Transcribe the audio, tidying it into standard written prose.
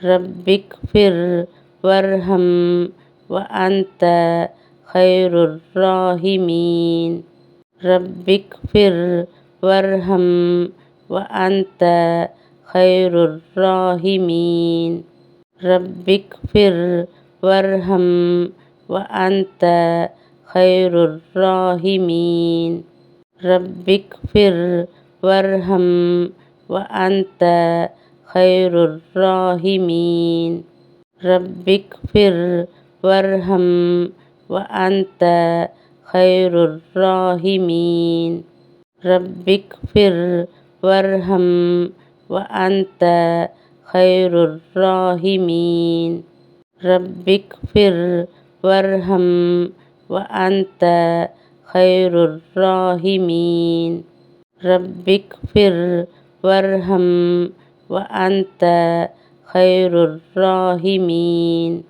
रब्बिग़फ़िर वरहम व अंत खैरुर राहिमीन। रब्बिग़फ़िर वरहम व अंत खैरुर राहिमीन। रब्बिग़फ़िर वरहम व अंत खैरुर राहिमीन। रब्बिग़फ़िर वरहम व अंत खैरुर राहिमीन। रब्बिग़फ़िर वरहम व अंत खैरुर राहिमीन। रब्बिग़फ़िर वरहम व अंत खैरुर राहिमीन। रब्बिग़फ़िर वरहम व अंत खैरुर राहिमीन। रब्बिग़फ़िर वरहम व अंत खैरुर राहिमीन।